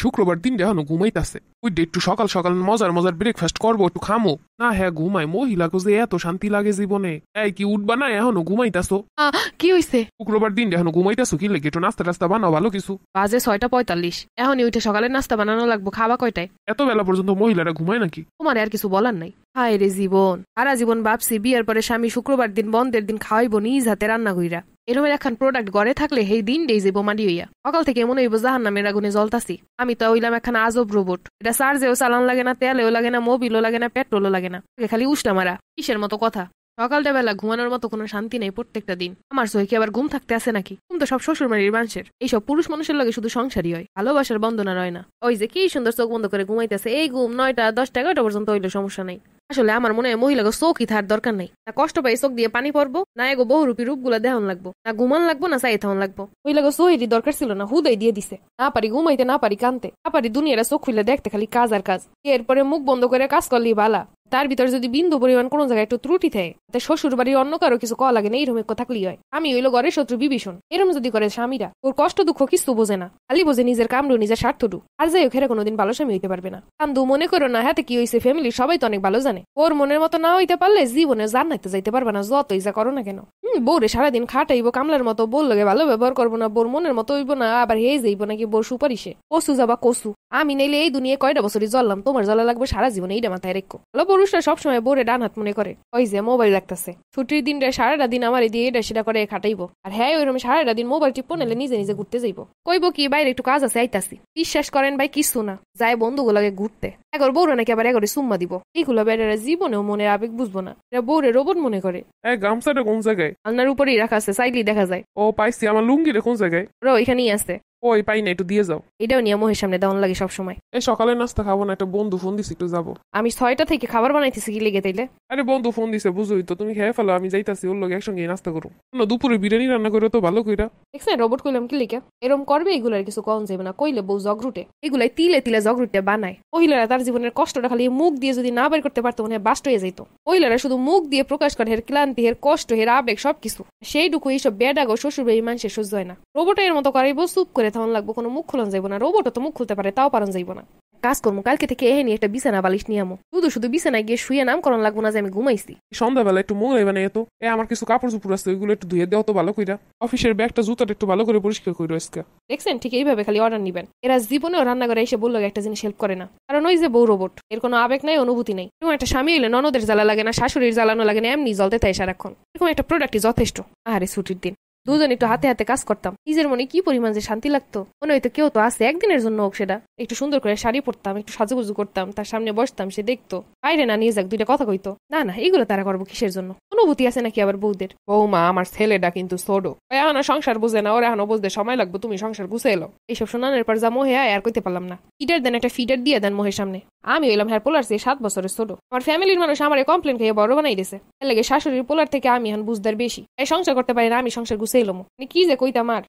শুক্রবার দিন এখনো ঘুমাইতাছে। ওই একটু সকাল সকাল মজার মজার ব্রেকফাস্ট করবো, একটু খামো না। হ্যাঁ ঘুমাই, মহিলাকে যে এত শান্তি লাগে জীবনে। এই কি উঠবা না? এখনো ঘুমাইতাছো? কি হইছে? শুক্রবার দিন এখনো ঘুমাইতাছো কি লেগে? একটু নাস্তা টাস্তা বানাও ভালো কিছু। বাজে 6:45, এখনই উঠে সকালে নাস্তা বানানো লাগবো। খাওয়া কয়টায়? এত বেলা পর্যন্ত মহিলারা ঘুমায় নাকি? তোমার আর কিছু বলার নাই। হায় রে জীবন, সারা জীবন ভাবছি বিয়ের পরে স্বামী শুক্রবার দিন বন্ধের দিন খাওয়াইবো নিজ হাতে রান্না কইরা। এরমের এখন প্রোডাক্ট ঘরে থাকলে সেই দিন ডেই যাবো মাডি হইয়া। সকাল থেকে মনে হইব জাহান নামের আগুনে জ্বলতাছি। আমি তো হইলাম এখন আজব রোবট। এটা চার্জেও চালান লাগে না, তেলেও লাগে না, মোবিলও লাগে না, পেট্রোলও লাগে না, খালি উষ্টা মারা। কিসের মতো কথা? সকালটা বেলা ঘুমানোর মতো কোনো শান্তি নেই প্রত্যেকটা দিন। আমার সহি কি আবার ঘুম থাকতে আসে নাকি? ঘুম তো সব শ্বশুর বাড়ির মানুষের। এইসব পুরুষ মানুষের লাগে শুধু সংসারই হয়, ভালোবাসার বন্ধনা রয় না। ওই যে কি সুন্দর চোখ বন্ধ করে ঘুমাইতেছে, এই ঘুম 9টা 10টা 11টা পর্যন্ত হইলে সমস্যা নাই। আসলে আমার মনে হয় মহিলাকে চোখই থার দরকার নাই। না কষ্ট পাই চোখ দিয়ে পানি পড়বো, না এগো বহুরূপী রূপগুলা দেহন লাগবো, না ঘুমান লাগবো, না চাই থাউন লাগবো। মহিলাকে চোহেরই দরকার ছিল না, হুদাই দিয়ে দিছে। না পারি ঘুমাইতে, না পারি কানতে, না পারি দুনিয়াটা চোখ খুলে দেখতে, খালি কাজ আর কাজ। এরপরে মুখ বন্ধ করে কাজ করলেই বালা। তার ভিতরে যদি বিন্দু পরিমাণ কোনো জায়গায় একটু ত্রুটি থাকে, তাই শ্বশুর বাড়ির অন্য কারো কিছু কওয়া লাগে না, এইরকম এক থাকলেই হয়। আমি হইলো ঘরের শত্রু বিভীষণ। এরকম যদি করে স্বামীরা, ওর কষ্ট দুঃখ কিছু বোঝে না, খালি বোঝে নিজের কামড়ু, নিজের স্বার্থটু। আর যাই হোক, এরা কোনোদিন ভালো স্বামী হইতে পারবে না। কান্দু মনে করো না, হাতে কি হয়েছে ফ্যামিলির সবাই তো অনেক ভালো জানে। ওর মনের মতো না হইতে পারলে জীবনে জান্নাতে যাইতে পারবে না, যতই যা করো না কেন। বউরে সারাদিন খাটাইবো কামলার মতো, বল লাগে ভালো ব্যবহার করবো না, বোর মনের মতো হইব না, আবার হে যাইব নাকি বোর সুপারিশে। কসু যাবা কসু। আমি নাইলে এই দুনিয়ায় কয়টা বছরই জ্বললাম, তোমার জ্বলা লাগবে সারা জীবনে, এইটা মাথায় রেখো। ভালো পুরুষরা সবসময় বোরে ডান হাত মনে করে। ওই যে মোবাইল রাখতেছে, ছুটির দিনটা সারাটা দিন আমার দিয়ে এটা সেটা করে খাটাইবো, আর হ্যাঁ ওইরকম সারাটা দিন মোবাইল টিপো নাহলে নিজে নিজে ঘুরতে যাইবো। কইবো কি বাইরে একটু কাজ আছে আইতাছি। বিশ্বাস করেন ভাই, কিছু না, যায় বন্ধুগুলোকে ঘুরতে। একবার বউরে নাকি আবার একবারে সুম্মা দিব। এইগুলো বেড়ারা জীবনেও মনের আবেগ বুঝবো না, এরা বউরে রোবট মনে করে। গামছাটা কোন জায়গায়? আলনার উপরেই রাখা আছে, চাইলেই দেখা যায়। ও পাইছি, আমার লুঙ্গিটা কোন জায়গায়? এখানেই আছে। ওই পাই না, একটু দিয়ে যাও। এটাও নিয়ে মোহের সামনে দেওয়ান লাগে সবসময়। এই সকালে নাস্তা খাবো না, একটা বন্ধু ফোন দিছে, একটু যাবো। আমি 6টা থেকে খাবার বানাইতেছি কি লেগে তাইলে? আরে বন্ধু ফোন দিছে, বুঝোই তো, তুমি খেয়ে ফেলো, আমি যাইতাছি ওর লগে একসঙ্গে নাস্তা করো। দুপুরে বিরিয়ানি রান্না করে তো ভালো কইরা। দেখছেন রোবট কইলাম কি লিখে? এরম করবে এগুলার কিছু কম যাবে না, কইলে বউ জগরুটে। এগুলাই তিলে তিলে জগরুটে বানায়। মহিলারা তার জীবনের কষ্টটা খালি মুখ দিয়ে যদি না বের করতে পারতো, মনে বাস্ট হয়ে যেত। মহিলারা শুধু মুখ দিয়ে প্রকাশ করে হের ক্লান্তি, হের কষ্ট, হের আবেগ সবকিছু। সেইটুকু এইসব বেডাগো শ্বশুর বাড়ির মানুষের সহ্য হয় না। রোবটের মতো করাইবো, চুপ করে তখন লাগবো, কোনো মুখ খুলন যাইব না। রোবটও তো মুখ খুলতে পারে, তাও পারন যাইব না। কাজ করবো, কালকে থেকে এহেনি একটা বিছানা বালিশ নিয়ে আমো। শুধু শুধু বিছানায় গিয়ে শুয়ে নামকরণ লাগবো না যে আমি ঘুমাইছি। সন্ধ্যাবেলা একটু মোংলাই বানাই তো। আমার কিছু কাপড় চুপড় আছে, ওইগুলো একটু ধুয়ে দেওয়া তো ভালো কইরা। অফিসের ব্যাগটা জুতাটা একটু ভালো করে পরিষ্কার কইরো আজকে। দেখছেন, ঠিক এইভাবে খালি অর্ডার নিবেন। এরা জীবনেও রান্নাঘরে এসে বললো একটা জিনিস হেল্প করে না, কারণ ওই যে বউ রোবট, এর কোনো আবেগ নাই, অনুভূতি নেই। এরকম একটা স্বামী হইলে ননদের জ্বালা লাগে না, শাশুড়ির জ্বালানো লাগে না, এমনি জ্বলতে তাই সারাক্ষণ। এরকম একটা প্রোডাক্টই যথেষ্ট। আরে ছুটির দিন দুজন একটু হাতে হাতে কাজ করতাম, নিজের মনে কি পরিমাণ যে শান্তি লাগতো। মনে হয়তো কেউ তো আছে, একদিনের জন্য হোক সেটা। একটু সুন্দর করে শাড়ি পরতাম, একটু সাজুগুজু করতাম, তার সামনে বসতাম, সে দেখতো, বাইরে না নিয়ে যাক, দুইটা কথা কইতো। না না, এগুলো তারা করবো কিসের জন্য? অনুভূতি আছে নাকি আবার বউদের? বৌমা, আমার ছেলেটা কিন্তু ছোট, এখনো সংসার বুঝে না, ওর এখনো বুঝতে সময় লাগবে, তুমি সংসার গুছে এলো। এইসব শোনানোর পর যা মোহে আর কইতে পারলাম না। ফিডার দেন, একটা ফিডার দিয়ে দেন মোহের সামনে। আমি হইলাম হ্যাঁ পোলার চেয়ে 7 বছরের ছোট। আমার ফ্যামিলির মানুষ আমার কমপ্লেন খেয়ে বড় বানাই দিয়েছে। এর লাগে শাশুড়ির পোলার থেকে আমি এখন বুঝদার বেশি। এই সংসার করতে পারি না, আমি সংসার গুছে এলো। কি যে কইতাম আর।